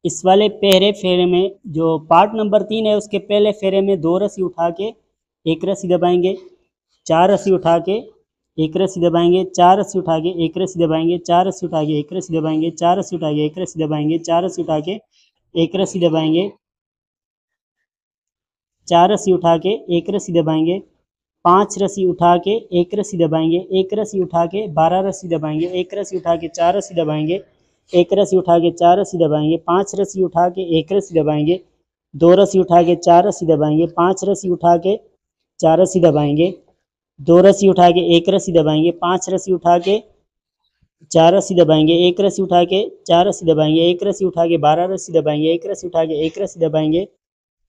इस वाले पहले फेरे में जो पार्ट नंबर 3 है उसके पहले फेरे में 2 रस्सी उठा के एक रस्सी दबाएंगे, 4 रस्सी उठा के एक रस्सी दबाएंगे, 4 रस्सी उठा के एक रस्सी दबाएंगे, 4 रस्सी उठा के एक रस्सी दबाएंगे, 4 रस्सी उठा के एक रस्सी दबाएंगे, 4 रस्सी उठा के एक रस्सी दबाएंगे, 4 रस्सी उठा के एक रस्सी दबाएंगे, 5 रस्सी उठा के एक रस्सी दबाएंगे, एक रस्सी उठा के 12 रस्सी दबाएंगे, एक रस्सी उठा के 4 रस्सी दबाएंगे, एक रस्सी उठा के 4 रस्सी दबाएंगे, 5 रस्सी उठा के एक रस्सी दबाएंगे, 2 रस्सी उठा के 4 रस्सी दबाएंगे, 5 रस्सी उठा के 4 रस्सी दबाएंगे, 2 रस्सी उठा के एक रस्सी दबाएंगे, 5 रस्सी उठा के 4 रस्सी दबाएंगे, एक रस्सी उठा के 4 रस्सी दबाएंगे, एक रस्सी उठा के 12 रस्सी दबाएंगे, एक रस्सी उठा के एक रस्सी दबाएंगे,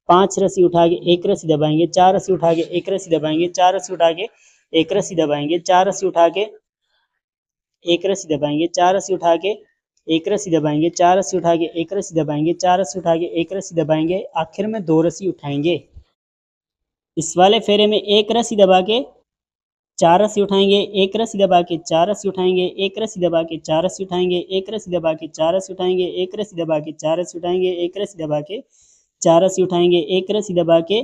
5 रस्सी उठा के एक रस्सी दबाएंगे, 4 रस्सी उठा के एक रस्सी दबाएंगे, 4 रस्सी उठा के एक रस्सी दबाएंगे, 4 रस्सी उठा के एक रस्सी दबाएंगे, 4 रस्सी उठा के एक रस्सी दबाएंगे, 4 रस्सी उठा के एक रस्सी दबाएंगे, 4 रस्सी उठा के एक रस्सी दबाएंगे, आखिर में 2 रस्सी उठाएंगे। इस वाले फेरे में एक रस्सी दबा के 4 रस्सी उठाएंगे, एक रस्सी दबा के 4 रस्सी उठाएंगे, एक रस्सी दबा के 4 रस्सी उठाएंगे, एक रस्सी दबा के 4 रस्सी उठाएंगे, एक रस्सी दबा के 4 रस्सी उठाएंगे, एक रस्सी दबा के 4 रस्सी उठाएंगे, एक रस्सी दबा के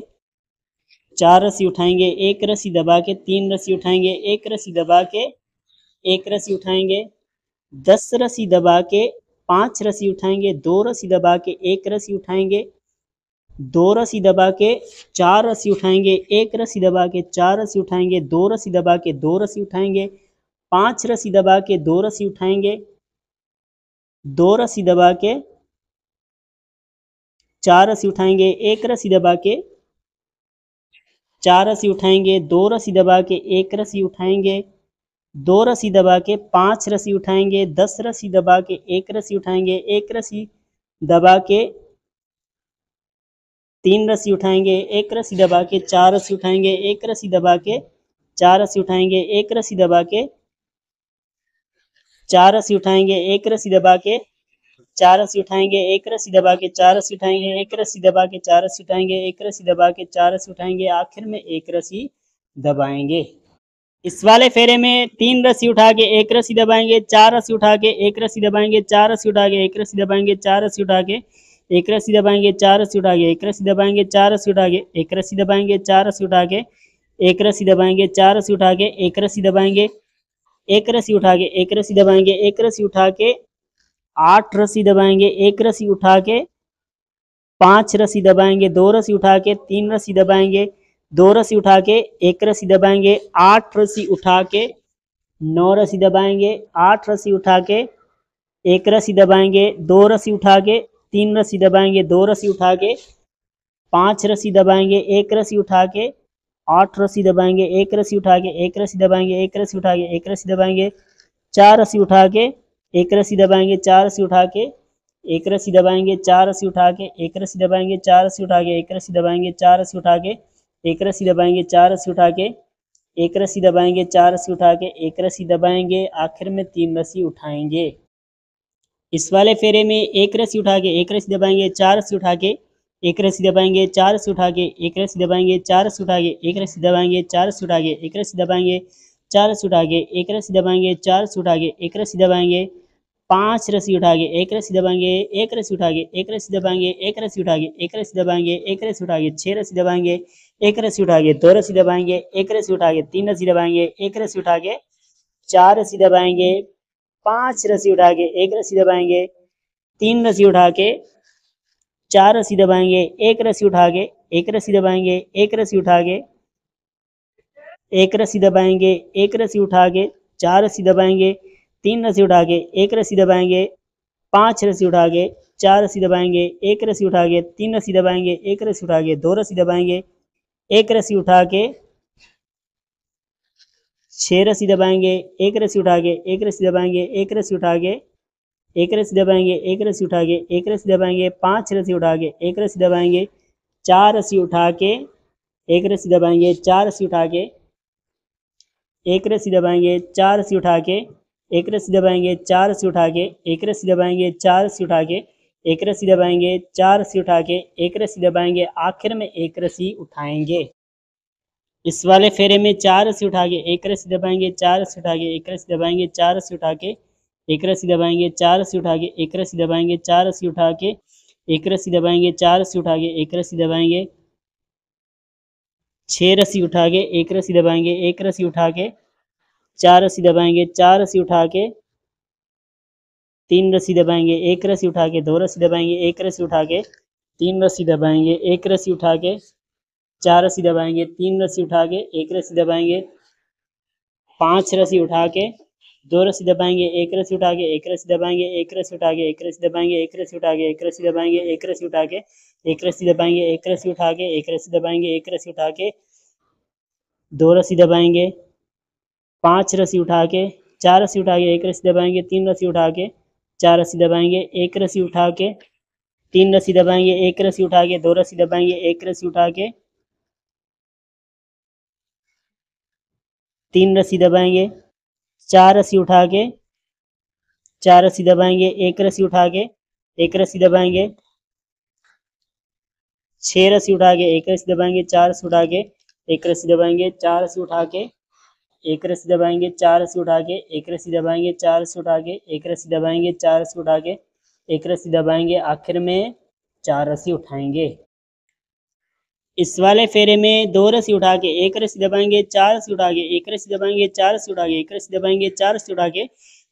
4 रस्सी उठाएंगे, एक रस्सी दबा के 3 रस्सी उठाएंगे, एक रस्सी दबा के एक रस्सी उठाएंगे, 10 रस्सी दबा के 5 रस्सी उठाएंगे, 2 रस्सी दबा के एक रस्सी उठाएंगे, 2 रस्सी दबा के 4 रस्सी उठाएंगे, एक रस्सी दबा के 4 रस्सी उठाएंगे, 2 रस्सी दबा के 2 रस्सी उठाएंगे, 5 रस्सी दबा के 2 रस्सी उठाएंगे, 2 रस्सी दबा के 4 रस्सी उठाएंगे, एक रस्सी दबा के 4 रस्सी उठाएंगे, 2 रस्सी दबा के एक रस्सी उठाएंगे, 2 रस्सी दबा के 5 रस्सी उठाएंगे, 10 रस्सी दबा के एक रस्सी उठाएंगे, एक रस्सी दबा के 3 रस्सी उठाएंगे, एक रस्सी दबा के 4 रस्सी उठाएंगे, एक रस्सी दबा के 4 रस्सी उठाएंगे, एक रस्सी दबा के 4 रस्सी उठाएंगे, एक रस्सी दबा के 4 रस्सी उठाएंगे, एक रस्सी दबा के 4 रस्सी उठाएंगे, एक रस्सी दबा के 4 रस्सी उठाएंगे, एक रस्सी दबा के 4 रस्सी उठाएंगे, आखिर में एक रस्सी दबाएंगे। इस वाले फेरे में 3 रस्सी उठा के एक रस्सी दबाएंगे, 4 रस्सी उठा के एक रस्सी दबाएंगे, 4 रस्सी उठा के एक रस्सी दबाएंगे, 4 रस्सी उठा के एक रस्सी दबाएंगे, 4 रस्सी उठा के एक रस्सी दबाएंगे, 4 रस्सी उठा के एक रस्सी दबाएंगे, 4 रस्सी उठा के एक रस्सी दबाएंगे, 4 रस्सी उठा के एक रस्सी दबाएंगे, एक रस्सी उठा के एक रस्सी दबाएंगे, एक रस्सी उठा के 8 रस्सी दबाएंगे, एक रस्सी उठा के 5 रस्सी दबाएंगे, 2 रस्सी उठा के 3 रस्सी दबाएंगे, 2 रस्सी उठा के एक रस्सी दबाएंगे, 8 रस्सी उठा के 9 रस्सी दबाएंगे, 8 रस्सी उठा के एक रस्सी दबाएंगे, 2 रस्सी उठा के 3 रस्सी दबाएंगे, 2 रस्सी उठा के 5 रस्सी दबाएंगे, एक रस्सी उठा के 8 रस्सी दबाएंगे, एक रस्सी उठा के एक रस्सी दबाएंगे, एक रस्सी उठा के एक रस्सी दबाएंगे, 4 रस्सी उठा के एक रस्सी दबाएंगे, 4 रस्सी उठा के एक रस्सी दबाएंगे, 4 रस्सी उठा के एक रस्सी दबाएंगे, 4 रस्सी उठा के एक रस्सी दबाएंगे, 4 रस्सी उठा के एक रस्सी दबाएंगे, 4 रस्सी उठा के एक रस्सी दबाएंगे, 4 रस्सी उठा के एक रस्सी दबाएंगे, आखिर में 3 रस्सी उठाएंगे। इस वाले फेरे में एक रस्सी उठा के एक रस्सी दबाएंगे, 4 रस्सी उठा के एक रस्सी दबाएंगे, 4 रस्सी उठा के एक रस्सी दबाएंगे, 4 रस्सी उठा के एक रस्सी दबाएंगे, 4 रस्सी उठा के एक रस्सी दबाएंगे, 4 रस्सी उठा के एक रस्सी दबाएंगे, 4 रस्सी उठा के एक रस्सी दबाएंगे, 5 रस्सी उठा के एक रस्सी दबाएंगे, एक रस्सी उठा के एक रस्सी दबाएंगे, एक रस्सी उठा के एक रस्सी दबाएंगे, एक रस्सी उठा के 6 रस्सी दबाएंगे, एक रस्सी उठा के 2 रस्सी दबाएंगे, एक रस्सी उठा के 3 रस्सी दबाएंगे, एक रस्सी उठा के 4 रस्सी दबाएंगे, 5 रस्सी उठा के एक रस्सी दबाएंगे, 3 रस्सी उठा के 4 रस्सी दबाएंगे, एक रस्सी उठा के एक रस्सी दबाएंगे, एक रस्सी उठा के एक रस्सी दबाएंगे, एक रस्सी उठा के 4 रस्सी दबाएंगे, 3 रस्सी उठा के एक रस्सी दबाएंगे, 5 रस्सी उठा के 4 रस्सी दबाएंगे, एक रस्सी उठा के 3 रस्सी दबाएंगे, एक रस्सी उठा के 2 रस्सी दबाएंगे, एक रस्सी उठा के 6 रस्सी दबाएंगे, एक रस्सी उठा के एक रस्सी दबाएंगे, एक रस्सी उठा के एक रस्सी दबाएंगे, एक रस्सी उठा के एक रस्सी दबाएंगे, 5 रस्सी उठा के एक रस्सी दबाएंगे, 4 रस्सी उठा के एक रस्सी दबाएंगे, 4 रस्सी उठा के एक रस्सी दबाएंगे, 4 रस्सी उठा के एक रस्सी दबाएंगे, 4 रस्सी उठा के एक रस्सी दबाएंगे, 4 रस्सी उठा के एक रस्सी दबाएंगे, 4 रस्सी उठा के एक रस्सी दबाएंगे, आखिर में एक रस्सी उठाएंगे। इस वाले फेरे में 4 रस्सी उठा के एक रस्सी दबाएंगे, 4 रस्सी उठा के एक रस्सी दबाएंगे, 4 रस्सी उठा के एक रस्सी दबाएंगे, 4 रस्सी उठा के एक रस्सी दबाएंगे, 4 रस्सी उठा के एक रस्सी दबाएंगे, 4 रस्सी उठा के एक रस्सी दबाएंगे, 6 रस्सी उठा के एक रस्सी दबाएंगे, एक रस्सी उठा के 4 रस्सी दबाएंगे, 4 रस्सी उठा के 3 रस्सी दबाएंगे, एक रस्सी उठा के 2 रस्सी दबाएंगे, एक रस्सी उठा के 3 रस्सी दबाएंगे, एक रस्सी उठा के 4 रस्सी दबाएंगे, 3 रस्सी उठा के एक रस्सी दबाएंगे, 5 रस्सी उठा के 2 रस्सी दबाएंगे, एक रस्सी उठा के एक रस्सी दबाएंगे, एक रस्सी उठा के एक रस्सी दबाएंगे, एक रस्सी उठा के एक रस्सी दबाएंगे, एक रस्सी उठा के एक रस्सी दबाएंगे, एक रस्सी उठा के एक रस्सी दबाएंगे, एक रस्सी उठा के 2 रस्सी दबाएंगे, 5 रस्सी उठा के 4 रस्सी उठा के एक रस्सी दबाएंगे, 3 रस्सी उठा के 4 रस्सी दबाएंगे, एक रस्सी उठा के 3 रस्सी दबाएंगे, एक रस्सी उठा के 2 रस्सी दबाएंगे, एक रस्सी उठा के 3 रस्सी दबाएंगे, 4 रस्सी उठा के 4 रस्सी दबाएंगे, एक रस्सी उठा के एक रस्सी दबाएंगे, 6 रस्सी उठा के एक रस्सी दबाएंगे, 4 रस्सी उठा के एक रस्सी दबाएंगे, 4 रस्सी उठा के एक रस्सी दबाएंगे, 4 रस्सी उठा के एक रस्सी दबाएंगे, 4 रस्सी उठा के एक रस्सी दबाएंगे, 4 रस्सी उठा के एक रस्सी दबाएंगे, आखिर में 4 रस्सी उठाएंगे। इस वाले फेरे में 2 रस्सी उठा के एक रस्सी दबाएंगे, 4 रस्सी उठा के एक रस्सी दबाएंगे, 4 रस्सी उठा के एक रस्सी दबाएंगे, 4 रस्सी उठा के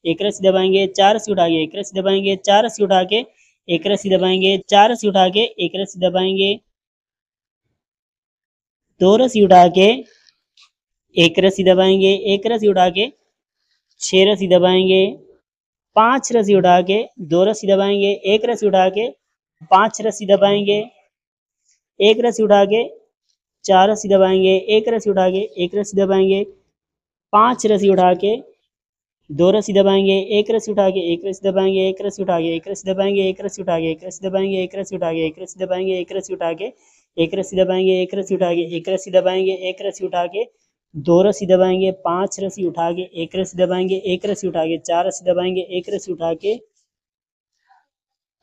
एक रस्सी दबाएंगे, 4 रस्सी उठा के एक रस्सी दबाएंगे, 4 रस्सी उठा के एक रस्सी दबाएंगे, 4 रस्सी उठा के एक रस्सी दबाएंगे, 2 रस्सी उठा के एक रस्सी दबाएंगे, एक रस्सी उठा के 6 रस्सी दबाएंगे, 5 रस्सी उठा के 2 रस्सी दबाएंगे, एक रस्सी उठा के 5 रस्सी दबाएंगे, एक रस्सी उठा के 4 रस्सी दबाएंगे, एक रस्सी उठा के एक रस्सी दबाएंगे, 5 रस्सी उठा के 2 रस्सी दबाएंगे, एक रस्सी उठा के एक रस्सी दबाएंगे, एक रस्सी उठा के एक रस्सी दबाएंगे, एक रस्सी उठा के एक रस्सी दबाएंगे, एक रस्सी उठा के एक रस्सी दबाएंगे, एक रस्सी उठा के एक रस्सी दबाएंगे, एक रस्सी उठा के एक रस्सी दबाएंगे, एक रस्सी उठा के 2 रस्सी दबाएंगे, 5 रस्सी उठा के एक रस्सी दबाएंगे, एक रस्सी उठा के 4 रस्सी दबाएंगे, एक रस्सी उठा के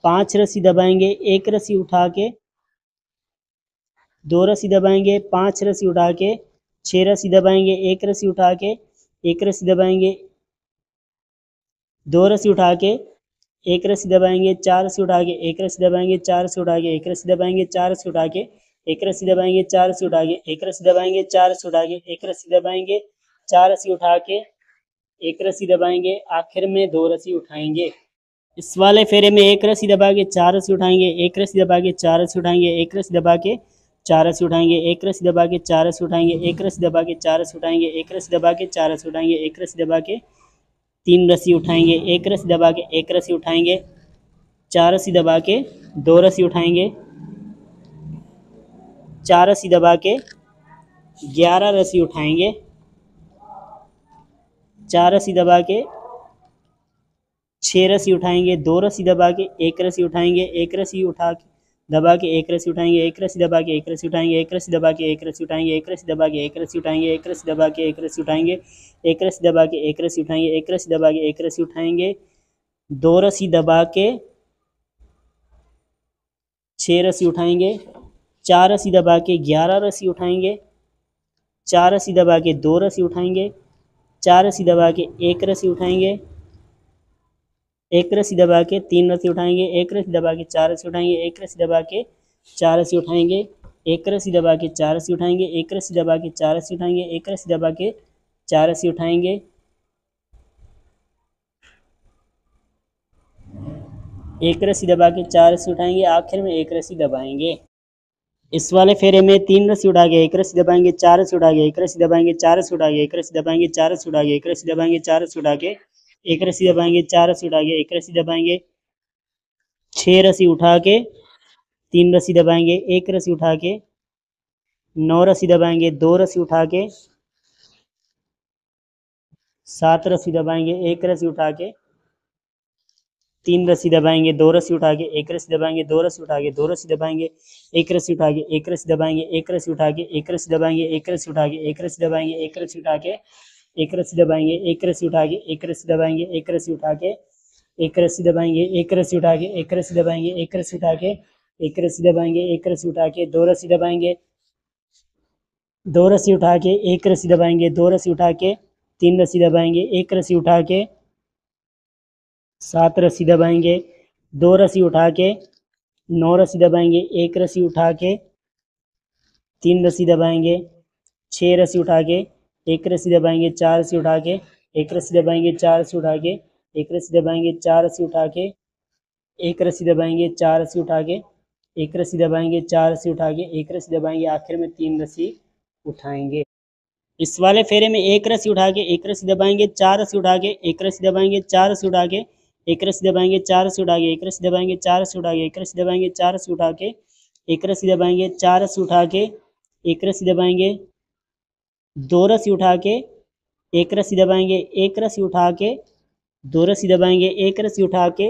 5 रस्सी दबाएंगे, एक रस्सी उठा के 2 रस्सी दबाएंगे, 5 रस्सी उठा के 6 रस्सी दबाएंगे, एक रस्सी उठा के एक रस्सी दबाएंगे, 2 रस्सी उठा के एक रस्सी दबाएंगे, 4 रस्सी उठा के एक रस्सी दबाएंगे, 4 रस्सी उठा के एक रस्सी दबाएंगे, 4 रस्सी उठा के एक रस्सी दबाएंगे, 4 रस्सी उठा के एक रस्सी दबाएंगे, 4 रस्सी उठा के एक रस्सी दबाएंगे, 4 रस्सी उठा के एक रस्सी दबाएंगे, आखिर में 2 रस्सी उठाएंगे। इस वाले फेरे में एक रस्सी दबा के 4 रस्सी उठाएंगे, एक रस्सी दबा के 4 रस्सी उठाएंगे, एक रस्सी दबा के 4 रस्सी उठाएंगे, एक रस्सी दबा के 4 रस्सी उठाएंगे, एक रस्सी दबा के 4 रस्सी उठाएंगे, एक रस्सी दबा के 4 रस्सी उठाएंगे, एक रस्सी दबा के 3 रस्सी उठाएंगे, एक रस्सी दबा के एक रस्सी उठाएंगे, 4 रस्सी दबा के 2 रस्सी उठाएंगे, 4 रस्सी दबा के 11 रस्सी उठाएंगे, 4 रस्सी दबा के 6 रस्सी उठाएंगे, 2 रस्सी दबा के एक रस्सी उठाएंगे, एक रस्सी उठा के दबा के एक रस्सी उठाएंगे, एक रस्सी दबा के एक रस्सी उठाएंगे, एक रस्सी दबा के एक रस्सी उठाएंगे, एक रस्सी दबा के एक रस्सी उठाएंगे, एक रस्सी दबा के एक रस्सी उठाएंगे, एक रस्सी दबा के एक रस्सी उठाएंगे, एक रस्सी दबा के एक रस्सी उठाएंगे, 2 रस्सी दबा के 6 रस्सी उठाएंगे, 4 रस्सी दबा के 11 रस्सी उठाएंगे, 4 रस्सी दबा के 2 रस्सी उठाएंगे, 4 रस्सी दबा के एक रस्सी उठाएंगे, एक रस्सी दबा के 3 रस्सी उठाएंगे, एक रस्सी दबा के 4 रस्सी उठाएंगे, एक रस्सी दबा के 4 रस्सी उठाएंगे, एक रस्सी दबा के 4 रस्सी उठाएंगे, एक रस्सी दबा के 4 रस्सी उठाएंगे, एक रस्सी दबा के 4 रस्सी उठाएंगे, एक रस्सी दबा के 4 रस्सी उठाएंगे, आखिर में एक रस्सी दबाएंगे। इस वाले फेरे में 3 रस्सी उठा के एक रस्सी दबाएंगे, 4 रस्सी उठा के एक रस्सी दबाएंगे, 4 रस्सी उठा के एक रस्सी दबाएंगे, 4 रस्सी उठा के एक रस्सी दबाएंगे, 4 रस्सी उठा के एक रस्सी दबाएंगे, 4 रस्सी उठा के एक रस्सी दबाएंगे, 6 रस्सी उठा के 3 रस्सी दबाएंगे, एक रस्सी उठा के 9 रस्सी दबाएंगे, 2 रस्सी उठा के 7 रस्सी दबाएंगे, एक रस्सी उठा के 3 रस्सी दबाएंगे, 2 रस्सी उठा के एक रस्सी दबाएंगे, 2 रस्सी उठा के 2 रस्सी दबाएंगे, एक रस्सी उठा के एक रस्सी दबाएंगे, एक रस्सी उठा के एक रस्सी दबाएंगे, एक रस्सी उठा के एक रस्सी दबाएंगे, एक रस्सी उठा के एक रस्सी दबाएंगे, एक रस्सी उठा के एक रस्सी दबाएंगे, एक रस्सी उठा के एक रस्सी दबाएंगे, एक रस्सी उठा के एक रस्सी दबाएंगे, एक रस्सी उठा के एक रस्सी दबाएंगे, एक रस्सी उठा के 2 रस्सी दबाएंगे, 2 रस्सी उठा के एक रस्सी दबाएंगे, 2 रस्सी उठा के 3 रस्सी दबाएंगे, एक रस्सी उठा के 7 रस्सी दबाएंगे, 2 रस्सी उठा के 9 रस्सी दबाएंगे, 1 रस्सी उठा के 3 रस्सी दबाएंगे, 6 रस्सी उठा के 1 रस्सी दबाएंगे, 4 रस्सी उठा के 1 रस्सी दबाएंगे, 4 रस्सी उठा के 1 रस्सी दबाएंगे, 4 रस्सी उठा के 1 रस्सी दबाएंगे, 4 रस्सी उठा के 1 रस्सी दबाएंगे, 4 रस्सी उठा के 1 रस्सी दबाएंगे, आखिर में 3 रस्सी उठाएंगे। इस वाले फेरे में 1 रस्सी उठा के 1 रस्सी दबाएंगे, 4 रस्सी उठा के 1 रस्सी दबाएंगे, 4 रस्सी उठा के 1 रस्सी दबाएंगे, 4 रस्सी उठा के 1 रस्सी दबाएंगे, 4 रस्सी उठा के 1 रस्सी दबाएंगे, 4 रस्सी उठा के 1 रस्सी दबाएंगे, 4 रस्सी उठा के 1 रस्सी दबाएंगे, 2 रस्सी उठा के 1 रस्सी दबाएंगे, 1 रस्सी उठा के 2 रस्सी दबाएंगे, 1 रस्सी उठा के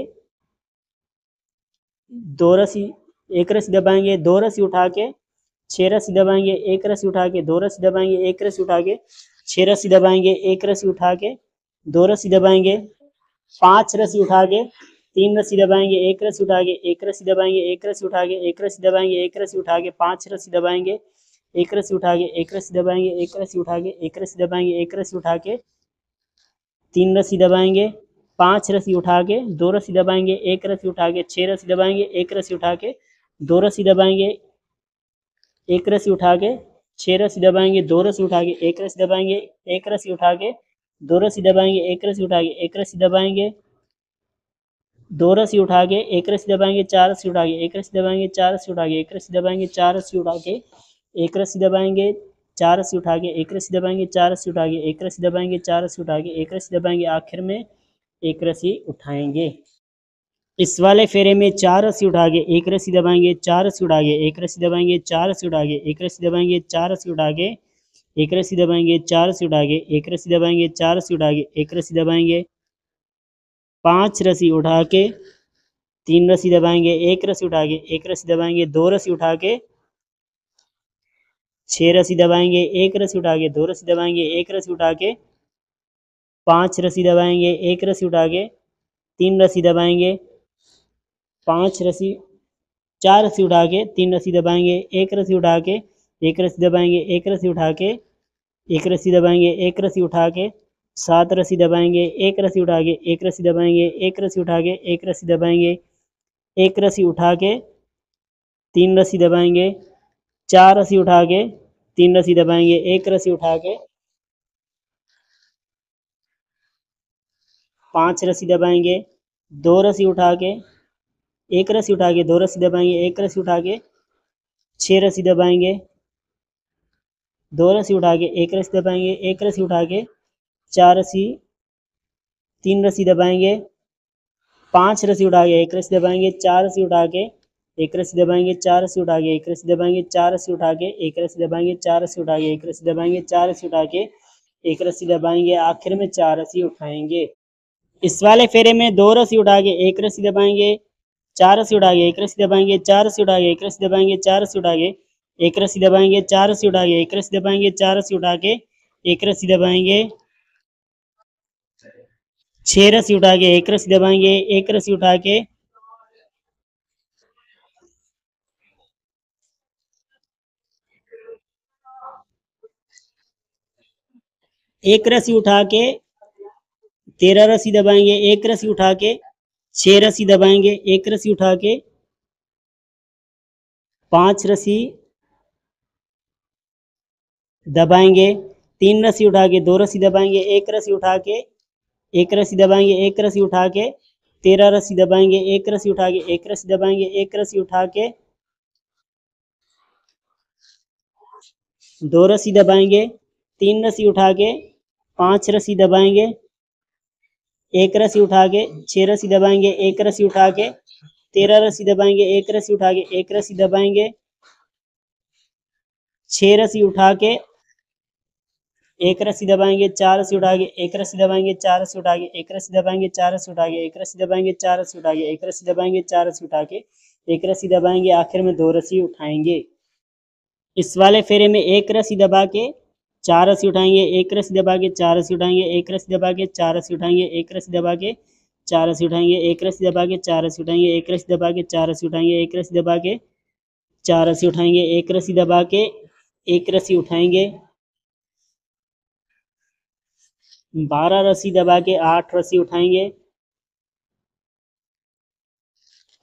2 रस्सी 1 रस्सी दबाएंगे, 2 रस्सी उठा के 6 रस्सी दबाएंगे, 1 रस्सी उठा के 2 रस्सी दबाएंगे, 1 रस्सी उठा के 6 रस्सी दबाएंगे, 1 रस्सी उठा के 2 रस्सी दबाएंगे, 5 रस्सी उठा के 3 रस्सी दबाएंगे, 1 रस्सी उठा के 1 रस्सी दबाएंगे, 1 रस्सी उठा के 1 रस्सी दबाएंगे, 1 रस्सी उठा के 5 रस्सी दबाएंगे, 1 रस्सी उठा के 1 रस्सी दबाएंगे, 1 रस्सी उठा के 1 रस्सी दबाएंगे, 1 रस्सी उठा के 3 रस्सी दबाएंगे, 5 रस्सी उठा के 2 रस्सी दबाएंगे, 1 रस्सी उठा के 6 रस्सी दबाएंगे, 1 रस्सी उठा के 2 रस्सी दबाएंगे, 1 रस्सी उठा के 6 रस्सी दबाएंगे, 2 रस्सी उठा के 1 रस्सी दबाएंगे, 1 रस्सी उठा के 2 रस्सी दबाएंगे, 1 रस्सी उठा के 1 रस्सी दबाएंगे, 2 रस्सी उठा के 1 रस्सी दबाएंगे, 4 रस्सी उठा के 1 रस्सी दबाएंगे, 4 रस्सी उठा के 1 रस्सी दबाएंगे, 4 रस्सी उठा के 1 रस्सी दबाएंगे, 4 रस्सी उठा के 1 रस्सी दबाएंगे, 4 रस्सी उठा के 1 रस्सी दबाएंगे, 4 रस्सी उठा के 1 रस्सी दबाएंगे, आखिर में 1 रस्सी उठाएंगे। इस वाले फेरे में 4 रस्सी उठा के 1 रस्सी दबाएंगे, 4 रस्सी उठा के 1 रस्सी दबाएंगे, 4 रस्सी उठा के 1 रस्सी दबाएंगे, 4 रस्सी उठा के 1 रस्सी दबाएंगे, 4 रस्सी उठा के 1 रस्सी दबाएंगे, 4 रस्सी उठा के 1 रस्सी दबाएंगे, 5 रस्सी उठा के 3 रस्सी दबाएंगे, 1 रस्सी उठा के 1 रस्सी दबाएंगे, 2 रस्सी उठा के 6 रस्सी दबाएंगे, 1 रस्सी उठा के 2 रस्सी दबाएंगे, 1 रस्सी उठा के 5 रस्सी दबाएंगे, 1 रस्सी उठा के 3 रस्सी दबाएंगे, 5 रस्सी 4 रस्सी उठा के 3 रस्सी दबाएंगे, 1 रस्सी उठा के 1 रस्सी दबाएंगे, 1 रस्सी उठा के 1 रस्सी दबाएंगे, 1 रस्सी उठा के 7 रस्सी दबाएंगे, 1 रस्सी उठा के 1 रस्सी दबाएंगे, 1 रस्सी उठा के 1 रस्सी दबाएंगे, 1 रस्सी उठा के 3 रस्सी दबाएंगे, 4 रस्सी उठा के 3 रस्सी दबाएंगे, 1 रस्सी उठा के 5 रस्सी दबाएंगे, 2 रस्सी उठा के 1 रस्सी उठा के 2 रस्सी दबाएंगे, 1 रस्सी उठा के 6 रस्सी दबाएंगे, 2 रस्सी उठा के 1 रस्सी दबाएंगे, 1 रस्सी उठा के 4 रस्सी 3 रस्सी दबाएंगे, 5 रस्सी उठा के 1 रस्सी दबाएंगे, 4 रस्सी उठा के 1 रस्सी दबाएंगे, 4 रस्सी उठा के 1 रस्सी दबाएंगे, 4 रस्सी उठा के 1 रस्सी दबाएंगे, 4 रस्सी उठा के 1 रस्सी दबाएंगे, 4 रस्सी उठा के 1 रस्सी दबाएंगे, आखिर में 4 रस्सी उठाएंगे। इस वाले फेरे में 2 रस्सी उठा के 1 रस्सी दबाएंगे, 4 रस्सी उठा के 1 रस्सी दबाएंगे, 4 रस्सी उठा के 1 रस्सी दबाएंगे, 4 रस्सी उठा के 1 रस्सी दबाएंगे, 4 रस्सी उठा के 1 रस्सी दबाएंगे, 4 रस्सी उठा के 1 रस्सी दबाएंगे, 6 रस्सी उठा के 1 रस्सी दबाएंगे, 1 रस्सी उठा के 1 रस्सी उठा के 13 रस्सी दबाएंगे, 1 रस्सी उठा के 6 रस्सी दबाएंगे, 1 रस्सी उठा के 5 रस्सी दबाएंगे, 3 रस्सी उठा के 2 रस्सी दबाएंगे, 1 रस्सी उठा के 1 रस्सी दबाएंगे, 1 रस्सी उठा के 13 रस्सी दबाएंगे, 1 रस्सी उठा के 1 रस्सी दबाएंगे, 1 रस्सी उठा के 2 रस्सी दबाएंगे, 3 रस्सी उठा के 5 रस्सी दबाएंगे, 1 रस्सी उठा के 6 रस्सी दबाएंगे, 1 रस्सी उठा के 13 रस्सी दबाएंगे, 1 रस्सी उठा के 1 रस्सी दबाएंगे, 6 रस्सी उठा के 1 रस्सी दबाएंगे, 4 रस्सी उठा के 1 रस्सी दबाएंगे, 4 रस्सी उठा के 1 रस्सी दबाएंगे, 4 रस्सी उठा के 1 रस्सी दबाएंगे, 4 रस्सी उठा के 1 रस्सी दबाएंगे, 4 रस्सी उठा के 1 रस्सी दबाएंगे, आखिर में 2 रस्सी उठाएंगे। इस वाले फेरे में 1 रस्सी दबा के 4 रस्सी उठाएंगे, 1 रस्सी दबा के 4 रस्सी उठाएंगे, 1 रस्सी दबा के 4 रस्सी उठाएंगे, 1 रस्सी दबा के 4 रस्सी उठाएंगे, 1 रस्सी दबा के 4 रस्सी उठाएंगे, 1 रस्सी दबा के 4 रस्सी उठाएंगे, 1 रस्सी दबा के 4 रस्सी उठाएंगे, 1 रस्सी दबा के 1 रस्सी उठाएंगे, 12 रस्सी दबा के 8 रस्सी उठाएंगे,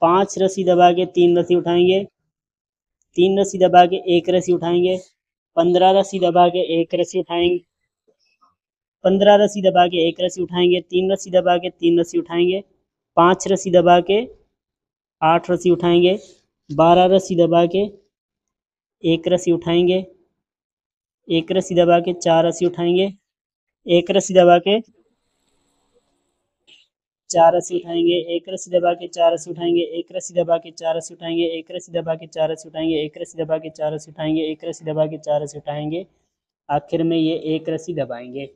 5 रस्सी दबा के 3 रस्सी उठाएंगे, 3 रस्सी दबा के 1 रस्सी उठाएंगे, 15 रस्सी दबा के 1 रस्सी उठाएंगे, 15 रस्सी दबा के 1 रस्सी उठाएंगे, 3 रस्सी दबा के 3 रस्सी उठाएंगे, 5 रस्सी दबा के 8 रस्सी उठाएंगे, 12 रस्सी दबा के 1 रस्सी उठाएंगे, 1 रस्सी दबा के 4 रस्सी उठाएंगे, 1 रस्सी दबा के 4 रस्सी उठाएंगे, 1 रस्सी दबा के 4 रस्सी उठाएंगे, 1 रस्सी दबा के 4 रस्सी उठाएंगे, 1 रस्सी दबा के 4 रस्सी उठाएंगे, 1 रस्सी दबा के 4 रस्सी उठाएंगे, 1 रस्सी दबा के 4 रस्सी उठाएंगे, आखिर में ये 1 रस्सी दबाएंगे।